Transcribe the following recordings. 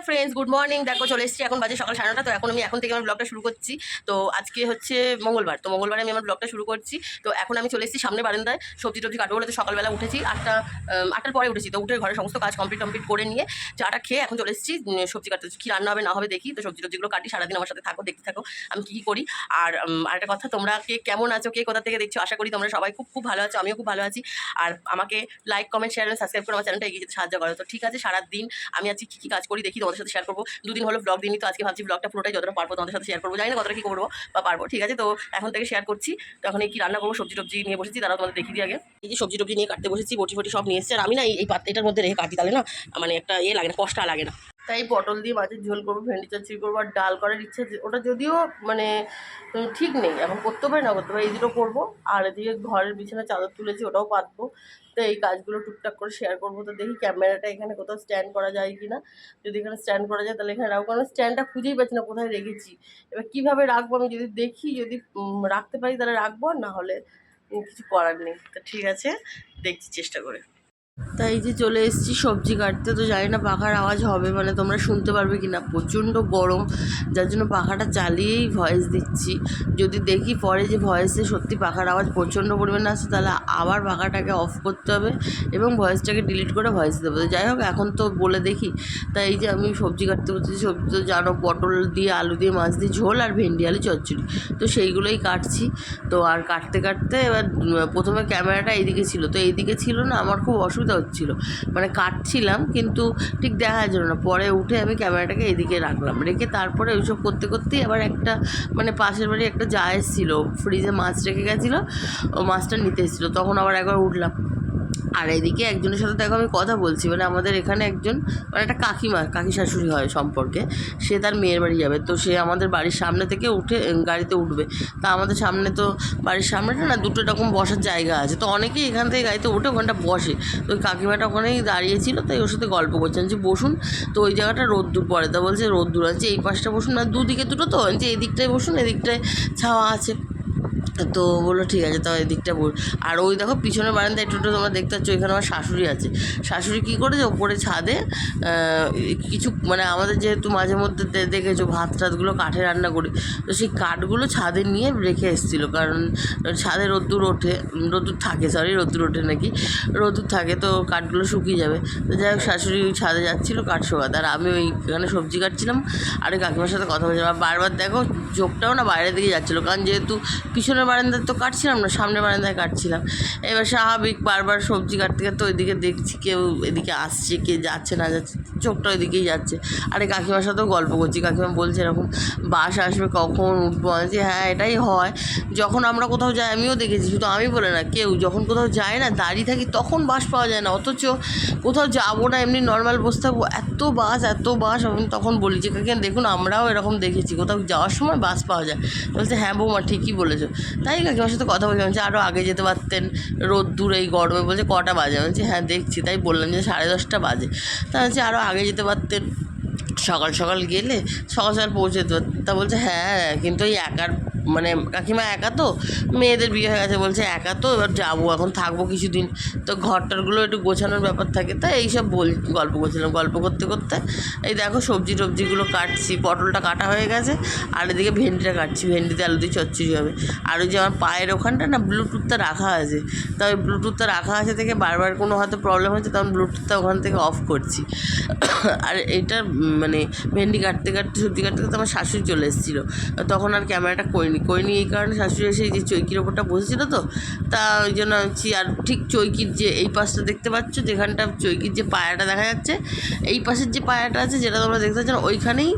Friends, good morning. দেখো চলে এসেছি, এখন বাজে সকাল 9:30। তো এখন থেকে আমার ব্লগটা শুরু করছি। তো আজকে হচ্ছে মঙ্গলবার, তো মঙ্গলবারে আমি আমার ব্লগটা শুরু করছি। তো এখন আমি চলে এসেছি সামনে বারান্দায়, সবজি টবজি কাটবো বলে। তো সকালবেলা উঠেছি 8টার পরে উঠেছি। তো উঠে ঘরের সমস্ত কাজ কমপ্লিট করে নিয়ে চাটা খেয়ে এখন চলে এসেছি সবজি কাটতে। কী রান্না হবে না হবে দেখি। তো সবজি টবজিগুলো কাটি, সারাদিন আমার সাথে থাকো, দেখতে থাকো আমি কী করি। আর আরেকটা কথা, তোমরা কে কেমন আছো, কে কোথা থেকে দেখছো, আশা করি তোমরা সবাই খুব খুব ভালো আছো, আমিও খুব ভালো আছি। আর আমাকে লাইক, কমেন্ট, শেয়ার এবং সাবস্ক্রাইব করে আমার চ্যানেলটা এগিয়ে যেতে সাহায্য করো। তো ঠিক আছে, সারাদিন আমি আজকে কী কাজ করি দেখি, তোমাদের সাথে শেয়ার করবো। দুদিন হলো ব্লগ দিনই, তো আজকে ভাবছি ব্লগটা পুরোটাই যতটা পারবো তোমাদের সাথে শেয়ার করবো। জানি না কতটা কী করবো বা পারবো। ঠিক আছে, তো এখন থেকে শেয়ার করছি। তো এখন এই কী রান্না করবো, সবজি টবজি নিয়ে বসেছি, তারাও তোমাদের দেখি দিই আগে। এই যে সবজি টবজি নিয়ে কাটতে বসেছি, বটি ফটি সব নিয়ে এসেছি। আর আমি না এই এটার মধ্যে রেখে কাটি, তাহলে না মানে একটা লাগে না, কষ্ট লাগে না। তাই পটল দিয়ে মাছের ঝোল করবো, ভেন্ডি চচ্চড়ি করবো, আর ডাল করার ইচ্ছা। ওটা যদিও মানে ঠিক নেই, এখন করতে পারি না করতে পারি, এই দুটো করবো। আর এদিকে ঘরের বিছানা চাদর তুলেছি, ওটাও পাতবো। তো এই কাজগুলো টুকটাক করে শেয়ার করবো। তো দেখি ক্যামেরাটা এখানে কোথাও স্ট্যান্ড করা যায় কি না। যদি এখানে স্ট্যান্ড করা যায় তাহলে এখানে রাখবো, কারণ স্ট্যান্ডটা খুঁজেই পাচ্ছি না কোথায় রেখেছি। এবার কীভাবে রাখবো আমি যদি দেখি, যদি রাখতে পারি তাহলে রাখবো, আর না হলে কিছু করার নেই। তো ঠিক আছে, দেখছি চেষ্টা করে। তাই যে চলে এসেছি সবজি কাটতে। তো জানি না পাখার আওয়াজ হবে, মানে তোমরা শুনতে পারবে কি না। প্রচণ্ড গরম, যার জন্য পাখাটা চালিয়েই ভয়েস দিচ্ছি। যদি দেখি পরে যে ভয়েসে সত্যি পাখার আওয়াজ প্রচণ্ড পরিমাণে আসছে, তাহলে আবার পাখাটাকে অফ করতে হবে এবং ভয়েসটাকে ডিলিট করে ভয়েস দেবো। তো যাই হোক, এখন তো বলে দেখি। তাই এই যে আমি সবজি কাটতে বলছি, সবজি তো জানো, পটল দিয়ে, আলু দিয়ে, মাছ দিয়ে ঝোল, আর ভেন্ডি আলু চচ্চড়ি। তো সেইগুলোই কাটছি। তো আর কাটতে কাটতে এবার প্রথমে ক্যামেরাটা এইদিকে ছিল, তো এইদিকে ছিল না, আমার খুব অসুবিধা হচ্ছিল, মানে কাটছিলাম কিন্তু ঠিক দেখা যেত না। পরে উঠে আমি ক্যামেরাটাকে এদিকে রাখলাম, রেখে তারপরে ওইসব করতে করতেই আবার একটা মানে পাশের বাড়ি একটা যা এসেছিলো, ফ্রিজে মাছ রেখে গেছিলো, ও মাছটা নিতে এসেছিলো, তখন আবার একবার উঠলাম। আর এদিকে একজনের সাথে দেখো আমি কথা বলছি, মানে আমাদের এখানে একজন, মানে একটা কাকি শাশুড়ি হয় সম্পর্কে, সে তার মেয়ের বাড়ি যাবে। তো সে আমাদের বাড়ির সামনে থেকে উঠে গাড়িতে উঠবে। তা আমাদের সামনে তো, বাড়ির সামনেটা না দুটো রকম বসার জায়গা আছে, তো অনেকেই এখান থেকে গাড়িতে উঠে ওখানটা বসে। তো ওই কাকিমাটা ওখানেই দাঁড়িয়েছিল, তাই ওর সাথে গল্প করছেন যে বসুন। তো ওই জায়গাটা রোদ্দুর পড়ে, তা বলছে রোদ্দুর আছে, এই পাশটা বসুন না, দুদিকে দুটো, তো যে এই দিকটায় বসুন, এদিকটায় ছাওয়া আছে। তো বললো ঠিক আছে, তাও এদিকটা বল। আর ওই দেখো পিছনের বারান্দায় একটু তোমরা দেখতে পাচ্ছ, ওইখানে আমার শাশুড়ি আছে। শাশুড়ি কী করেছে, ওপরে ছাদে কিছু, মানে আমাদের যেহেতু মাঝে মধ্যে দেখেছো ভাত টাতগুলো কাঠে রান্না করি, তো সেই কাঠগুলো ছাদে নিয়ে রেখে এসেছিলো, কারণ ছাদে রোদ্দুর ওঠে নাকি, রোদ্দুর থাকে, তো কাঠগুলো শুকিয়ে যাবে। তো যাই হোক, শাশুড়ি ওই ছাদে যাচ্ছিলো কাঠ শোকাতে, আর আমি ওইখানে সবজি কাটছিলাম আর ওই কাকিমার সাথে কথা বলছিলাম। আর বারবার দেখো চোখটাও না বাইরের দিকে যাচ্ছিলো, কারণ যেহেতু পিছনের বারান্দায় তো কাটছিলাম না, সামনের বারান্দায় কাটছিলাম। এবার স্বাভাবিক বারবার সবজি কাটতে কাটতে ওইদিকে দেখছি কেউ এদিকে আসছে, কে যাচ্ছে না যাচ্ছে, চোখটা ওইদিকেই যাচ্ছে। আরে কাকিমার সাথেও গল্প করছি, কাকিমা বলছে এরকম বাস আসবে, কখন উঠবো। আমি বলছি হ্যাঁ এটাই হয়, যখন আমরা কোথাও যাই, আমিও দেখেছি, শুধু আমি বলে না, কেউ যখন কোথাও যায় না, দাঁড়িয়ে থাকি, তখন বাস পাওয়া যায় না। অথচ কোথাও যাবো না, এমনি নর্মাল বসে থাকবো, এত বাস। আমি তখন বলি যে কাকিমা দেখুন, আমরাও এরকম দেখেছি, কোথাও যাওয়ার সময় বাস পাওয়া যায়। বলছে হ্যাঁ বৌমা ঠিকই বলেছো। তাই কাকিমার সাথে কথা বলছি, বলছি আরও আগে যেতে পারতেন, রোদ্দুর এই গরমে। বলছে কটা বাজে, বলছি হ্যাঁ দেখছি, তাই বললাম যে 10:30 বাজে। তা বলছে আরও আগে যেতে পারতেন, সকাল সকাল গেলে সকাল সকাল পৌঁছে যেতে পারতেন। তা বলছে হ্যাঁ, কিন্তু ওই একার, মানে কাকিমা একা তো, মেয়েদের বিয়ে হয়ে গেছে, বলছে একা তো, এবার যাবো, এখন থাকবো কিছুদিন, তো ঘরটারগুলো একটু গোছানোর ব্যাপার থাকে। তাই এইসব গল্প করছিলাম, গল্প করতে করতে এই দেখো সবজি টবজিগুলো কাটছি, পটলটা কাটা হয়ে গেছে, আর এদিকে ভেন্ডিটা কাটছি, ভেন্ডিতে আলু দিয়ে চচ্চড়ি হবে। আর ওই যে আমার পায়ের ওখানটা না ব্লুটুথটা রাখা আছে, তা ওই ব্লুটুথটা রাখা আছে থেকে বারবার কোনো হয়তো প্রবলেম হচ্ছে, তখন ব্লুটুথটা ওখান থেকে অফ করছি। আর এইটা মানে ভেন্ডি কাটতে কাটতে, সবজি কাটতে কাটতে আমার শাশুড়ি চলে এসেছিলো, তখন আর ক্যামেরাটা করিনি এই কারণে, শাশুড়ি এসে এই যে চৈকির ওপরটা বসেছিলো, তো তা ওই জন্য আনছি। আর ঠিক চৈকির যে এই পাশটা দেখতে পাচ্ছ, যেখানটা চৈকির যে পায়াটা দেখা যাচ্ছে, এই পাশের যে পায়াটা আছে, যেটা তোমরা দেখতে পাচ্ছ না, ওইখানেই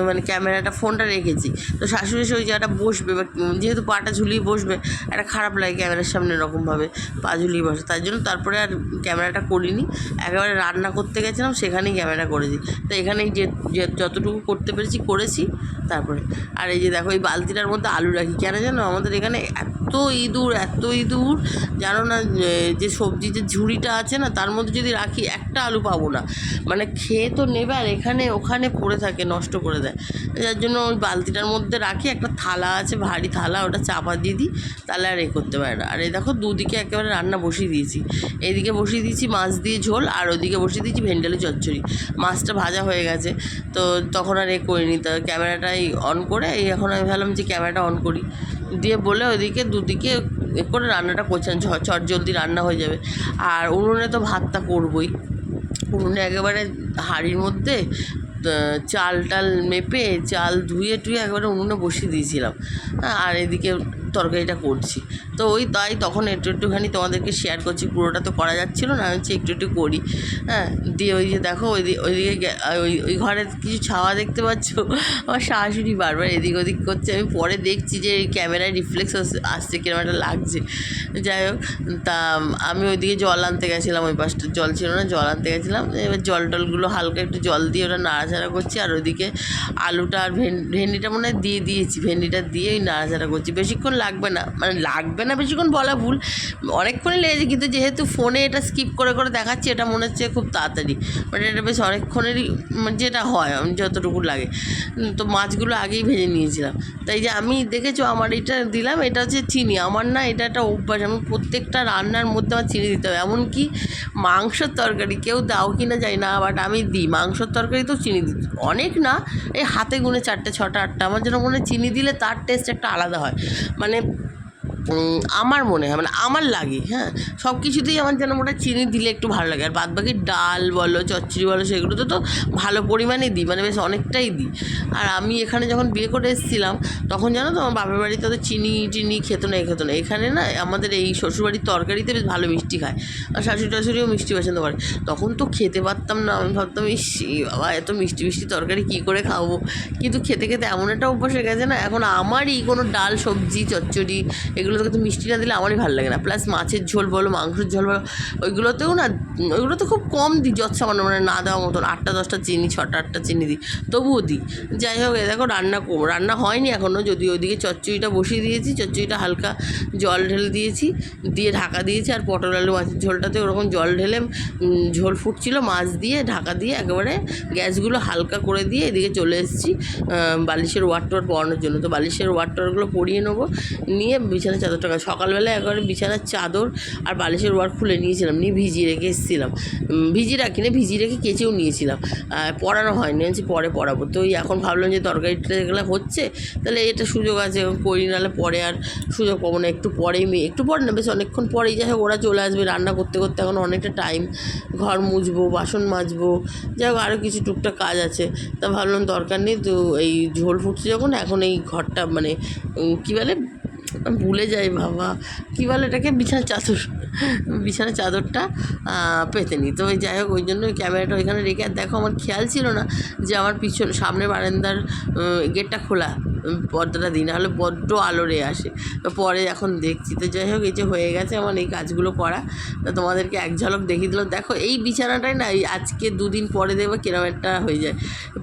মানে ক্যামেরাটা, ফোনটা রেখেছি। তো শাশুড়ি এসে ওই জায়গাটা বসবে, যেহেতু পাটা ঝুলিয়ে বসবে, একটা খারাপ লাগে ক্যামেরার সামনে এরকমভাবে পা ঝুলিয়ে বসে, তাই জন্য তারপরে আর ক্যামেরাটা করিনি। একেবারে রান্না করতে গেছিলাম, সেখানেই ক্যামেরা করেছি। তো এখানেই যে যতটুকু করতে পেরেছি করেছি। তারপরে আর এই যে দেখো, এই বালতিটার মধ্যে আলু রাখি। কেন জানো, আমাদের এখানে এত ইঁদুর জানো না, যে সবজি যে ঝুড়িটা আছে না, তার মধ্যে যদি রাখি একটা আলু পাবো না। মানে খেয়ে তো নেবে আর এখানে ওখানে পড়ে থাকে, নষ্ট করে দেয়। যার জন্য ওই বালতিটার মধ্যে রাখি, একটা থালা আছে, ভারী থালা, ওটা চাপা দিয়ে দিই, তাহলে আর করতে পারে না। আর এই দেখো দুদিকে একেবারে রান্না বসিয়ে দিয়েছি। এইদিকে বসিয়ে দিয়েছি মাছ দিয়ে ঝোল, আর ওইদিকে বসিয়ে দিয়েছি ভেন্ডি আলু চচ্চড়ি। মাছটা ভাজা হয়ে গেছে, তো তখন আর করিনি। তো ক্যামেরাটাই অন করে এখন আমি ভাবলাম যে ক্যামেরাটা অন করি, দিয়ে বলে ওইদিকে দুদিকে করে রান্নাটা করছেন, চট জলদি রান্না হয়ে যাবে। আর উনুনে তো ভাতটা করবই, উনুনে একেবারে হাঁড়ির মধ্যে চাল টাল মেপে, চাল ধুয়ে টুয়ে একেবারে উনুনে বসিয়ে দিয়েছিলাম। আর এদিকে তরকারিটা করছি। তো তাই তখন একটুখানি তোমাদেরকে শেয়ার করছি, পুরোটা তো করা যাচ্ছিলো না, হচ্ছে একটু করি। হ্যাঁ, দিয়ে ওই যে দেখো ওইদিকে ওই ঘরে কিছু ছাওয়া দেখতে পাচ্ছ, আমার শাশুড়ি বারবার এদিক ওদিক করছে। আমি পরে দেখছি যে এই ক্যামেরায় রিফ্লেক্স আসছে, কিরম একটা লাগছে। যাই হোক, তা আমি ওইদিকে জল আনতে গেছিলাম, ওই পাশটা জল ছিল না, জল আনতে গেছিলাম। এবার টলগুলো হালকা একটু জল দিয়ে ওটা নাড়াচাড়া করছি। আর ওইদিকে আলুটা আর ভেন্ডিটা মনে হয় দিয়েছি, ভেন্ডিটা দিয়ে ওই নাড়াচাড়া করছি। বেশিক্ষণ লাগবে না, মানে লাগবে না বেশিক্ষণ বলা ভুল, অনেকক্ষণই লেগেছে, কিন্তু যেহেতু ফোনে এটা স্কিপ করে দেখাচ্ছি, এটা মনে হচ্ছে খুব তাড়াতাড়ি, মানে এটা বেশ অনেকক্ষণেরই যেটা হয় যতটুকু লাগে। তো মাছগুলো আগেই ভেজে নিয়েছিলাম। তাই যে আমি দেখেছো আমার এটা দিলাম, এটা হচ্ছে চিনি। আমার না এটা একটা অভ্যাস, আমি প্রত্যেকটা রান্নার মধ্যে আমার চিনি দিতে হবে। এমনকি মাংসের তরকারি কেউ দাও কি না যাই না, বাট আমি দিই। মাংসের তরকারি তো চিনি দিই, অনেক না, এই হাতে গুনে 4টে 6টা 8টা। আমার যেন মনে হয় চিনি দিলে তার টেস্ট একটা আলাদা হয়, মানে আমার মনে হয়, মানে আমার লাগে। হ্যাঁ, সব কিছুতেই আমার যেন মনে হয় চিনি দিলে একটু ভালো লাগে। আর বাদবাকি ডাল বলো, চচ্চড়ি বলো, সেগুলোতে তো ভালো পরিমাণেই দিই, মানে বেশ অনেকটাই দিই। আর আমি এখানে যখন বিয়ে করে এসেছিলাম, তখন জানো তো আমার বাপের বাড়িতে তো চিনি খেত না, এখানে না আমাদের এই শ্বশুরবাড়ির তরকারিতে বেশ ভালো মিষ্টি খায়। আর শাশুড়িও মিষ্টি পছন্দ করে। তখন তো খেতে পারতাম না, আমি ভাবতাম বাবা এত মিষ্টি তরকারি কী করে খাবো। কিন্তু খেতে এমন একটা অভ্যাস হয়ে গেছে না, এখন আমারই কোনো ডাল সবজি চচ্চড়ি এগুলো তো মিষ্টি না দিলে আমারই ভালো লাগে না। প্লাস মাছের ঝোল বলো, মাংসের ঝোল বলো, ওইগুলোতে খুব কম দিই, সামান্য, মানে না দেওয়া মতন। 8টা 10টা চিনি, 6টা 8টা চিনি দিই, তবুও দিই। যাই হোক, দেখো রান্না হয়নি এখনও, যদিও ওইদিকে চচ্চড়িটা বসিয়ে দিয়েছি। চচ্চড়িটা হালকা জল ঢেলে দিয়েছি, দিয়ে ঢাকা দিয়েছি। আর পটল আলু মাছের ঝোলটাতে ওরকম জল ঢেলে ঝোল ফুটছিল, মাছ দিয়ে ঢাকা দিয়ে একেবারে গ্যাসগুলো হালকা করে দিয়ে এদিকে চলে এসেছি বালিশের ওয়ার পরানোর জন্য। তো বালিশের ওয়ারগুলো পরিয়ে নেবো, নিয়ে বিছানার চাদরটা, সকালবেলা একবারে বিছানার চাদর আর বালিশের ওয়ার খুলে নিয়েছিলাম, নিয়ে ভিজিয়ে রেখে এসেছিলাম। ভিজিয়ে রেখে কেচেও নিয়েছিলাম, পরানো হয়নি, পরে পরাবো। তো এখন ভাবলাম যে তরকারিটা যেগুলো হচ্ছে, তাহলে এটা সুযোগ আছে করি, নাহলে পরে আর সুযোগ পাবো না। একটু পরে না, বেশ অনেকক্ষণ পরেই, যাই হোক ওরা চলে আসবে। রান্না করতে এখন অনেকটা টাইম, ঘর মুছবো, বাসন মাজবো, যাই হোক আরও কিছু টুকটাক কাজ আছে। তা ভাবলাম দরকার নেই, তো এই ঝোল ফুটছে যখন, এখন এই ঘরটা, মানে কী বলে, ভুলে যাই বাবা, কী বলে এটাকে, বিছানার চাদরটা পেতে নিই। তো ওই যাই হোক, ওই জন্য ক্যামেরাটা ওইখানে রেখে, আর দেখো আমার খেয়াল ছিল না যে আমার সামনে বারান্দার গেটটা খোলা, পর্দাটা দিই, নাহলে বড্ড আলো রে আসে। তো পরে এখন দেখছি। তো যাই হোক, এই যে হয়ে গেছে আমার এই কাজগুলো করা। তো তোমাদেরকে এক ঝলক দেখিয়ে দিলাম। দেখো এই বিছানাটাই না, আজকে 2 দিন পরে দেখবো কিরম একটা হয়ে যায়।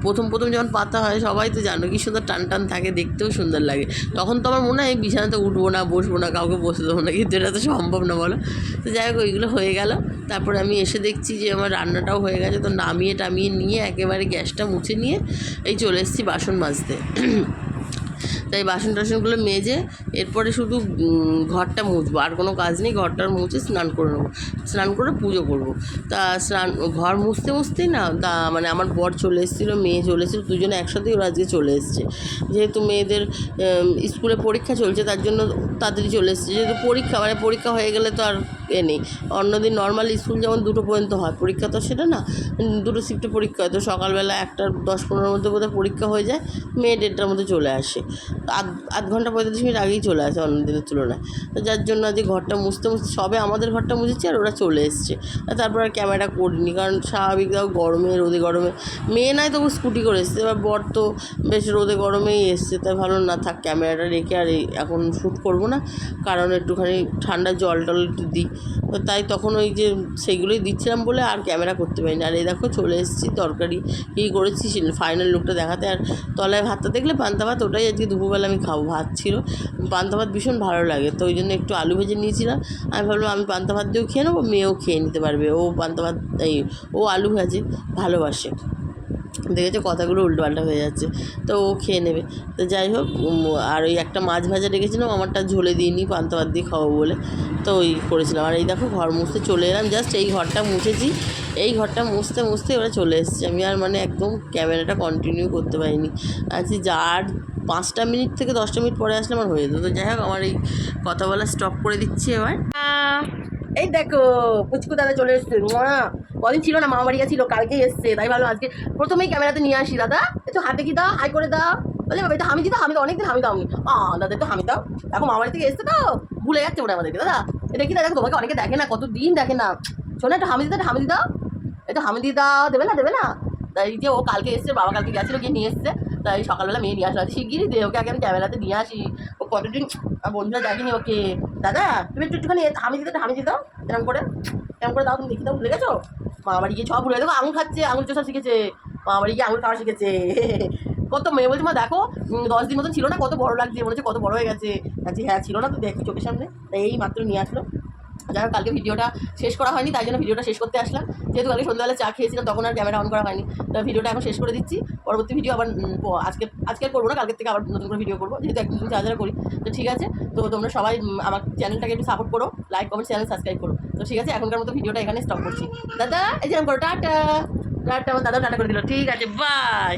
প্রথম যখন পাতা হয়, সবাই তো জানো কি সুন্দর টান থাকে, দেখতেও সুন্দর লাগে। তখন তো আমার মনে হয় এই বিছানাতে উঠবো না, বসবো না, কাউকে বসে দেবো না, কিন্তু এটা তো সম্ভব না বলো। তো যাই হোক, ওইগুলো হয়ে গেল। তারপরে আমি এসে দেখছি যে আমার রান্নাটাও হয়ে গেছে। তো নামিয়ে নিয়ে একেবারে গ্যাসটা মুছে নিয়ে এই চলে এসেছি বাসন মাজতে। তাই বাসন টাসনগুলো মেজে এরপরে শুধু ঘরটা মুছবো, আর কোনো কাজ নেই। ঘরটার মুছে স্নান করে নেবো, স্নান করে পুজো করবো। তা ঘর মুছতেই না, তা মানে আমার বর চলে এসেছিলো, মেয়ে চলে এসেছিলো, দুজনে একসাথেই ওরা আজকে চলে এসছে। যেহেতু মেয়েদের স্কুলে পরীক্ষা চলছে, তার জন্য তাড়াতাড়ি চলে এসছে। যেহেতু পরীক্ষা হয়ে গেলে তো আর নেই। অন্যদিন নর্মাল স্কুল যেমন 2টো পর্যন্ত হয়, পরীক্ষা তো সেটা না, 2টো শিফটে পরীক্ষা হয়। তো সকালবেলা 1টা 10-15 মধ্যে বোধহয় পরীক্ষা হয়ে যায়, মেয়ে 1:30টার মধ্যে চলে আসে। আধ ঘন্টা 45 মিনিট আগেই চলে আসে অন্য দিনের তুলনায়। তো যার জন্য আজ ঘরটা মুছতে সবে আমাদের ঘরটা মুছেছি, আর ওরা চলে এসছে। তারপর আর ক্যামেরা করিনি, কারণ স্বাভাবিক রোদে গরমে মেয়ে নাই, তবু স্কুটি করে এসছে। এবার বর তো বেশ রোদে গরমেই এসছে, তাই ভালো না থাক, ক্যামেরাটা রেখে আর এখন শ্যুট করবো না, কারণ একটুখানি ঠান্ডা জল একটু দিই। তো তাই তখন ওই যে সেইগুলোই দিচ্ছিলাম বলে আর ক্যামেরা করতে পারিনি। আর এই দেখো চলে এসেছি তরকারি কী করেছি ফাইনাল লুকটা দেখাতে। আর তলায় ভাতটা দেখলে পান্তা ভাত, ওটাই আজকে দুপুরবেলা আমি খাবো। ভাত ছিল, পান্তা ভাত ভীষণ ভালো লাগে, তো ওই জন্য একটু আলু ভেজে নিয়েছিলাম। আমি ভাবলাম আমি পান্তা ভাত দিয়েও খেয়ে নেবো, মেয়েও খেয়ে নিতে পারবে, ও পান্তা ভাত ও আলু ভাজে ভালোবাসে। দেখেছো কথাগুলো উল্টোপাল্টা হয়ে যাচ্ছে, তো ও খেয়ে নেবে। তো যাই হোক, আর ওই একটা মাছ ভাজা রেখেছিলাম, আমারটা ঝোলে দিইনি, পান্তা ভাত দিয়ে খাবো বলে, তো ওই করেছিলাম। আর এই দেখো ঘর মুছতে চলে এলাম, জাস্ট এই ঘরটা মুছেছি, এই ঘরটা মুছতে ওরা চলে এসেছে। আমি আর মানে একদম ক্যামেরাটা কন্টিনিউ করতে পারিনি। আজকে যার 5টা মিনিট থেকে 10টা মিনিট পরে আসলে আমার হয়ে যেত। তো যাই হোক, আমার এই কথা বলা স্টপ করে দিচ্ছি এবার। এই দেখো পুচকু দাদা চলে এসছে। কদিন ছিল না, মামা বাড়ি ছিল, কালকে এসছে, তাই ভাবলাম আজকে প্রথমেই ক্যামেরাতে নিয়ে আসি। দাদা একটু হাতে কি দাও, হাই করে দাও। বলে বাবা এটা হামি দিদা, হামি দাও, অনেকদিন হামি দাওনি। দাদা একটু হামি দাও, এখন মামা বাড়ি থেকে এসছে তো ভুলে যাচ্ছে ওটা আমাদেরকে। দাদা এটা কি দাদা, তোমাকে অনেকে দেখে না, কতদিন দেখে না, শোনো একটু হামি দিদা, একটু হামি দি দাও, একটু হামি দিয়ে দাও। দেবে না। তাই যে ও কালকে এসছে, বাবা কালকে গেছিলো, গিয়ে নিয়ে এসছে, তাই সকালবেলা মেয়ে নিয়ে আসলো। শিগগিরই দে ওকে, আগে আমি ক্যামেরাতে নিয়ে আসি, ও কতদিন বন্ধুরা দেখেনি ওকে। দাদা তুমি একটুখানি হামি দিতে দাও, এরকম করে দাও, তুমি দেখি দাও, ভুলে গেছো? মা বাড়ি গিয়ে সব ভুলে দেখো, আঙুল খাচ্ছে, আঙুল চোষা শিখেছে, মা বাড়ি গিয়ে আঙুল খাওয়া শিখেছে। কত মেয়ে বলছে মা দেখো 10 দিন মতন ছিল না, কত বড় লাগছে, মনে হচ্ছে কত বড় হয়ে গেছে। হ্যাঁ ছিল না তো, দেখি চোখের সামনে, তাই এই মাত্র নিয়ে আসলো। যাই হোক, কালকে ভিডিওটা শেষ করা হয়নি, তাই জন্য ভিডিওটা শেষ করতে আসলাম। যেহেতু কালকে সন্ধ্যাবেলা চা খেয়েছিলাম, তখন আর ক্যামেরা অন করা হয়নি, তো ভিডিওটা এখন শেষ করে দিচ্ছি। পরবর্তী ভিডিও আবার আজকে করবো না, কালকের থেকে আবার নতুন করে ভিডিও করবো, যেহেতু একদিন চার্জার করি। তো ঠিক আছে, তো তোমরা সবাই আমার চ্যানেলটাকে একটু সাপোর্ট করো, লাইক কমেন্ট চ্যানেল সাবস্ক্রাইব করো। তো ঠিক আছে, এখনকার মতো ভিডিওটা এখানে স্টপ করছি। দাদা এই যেরকম করো, টাটা। আমার দাদা টাটা করে দিল। ঠিক আছে, বাই।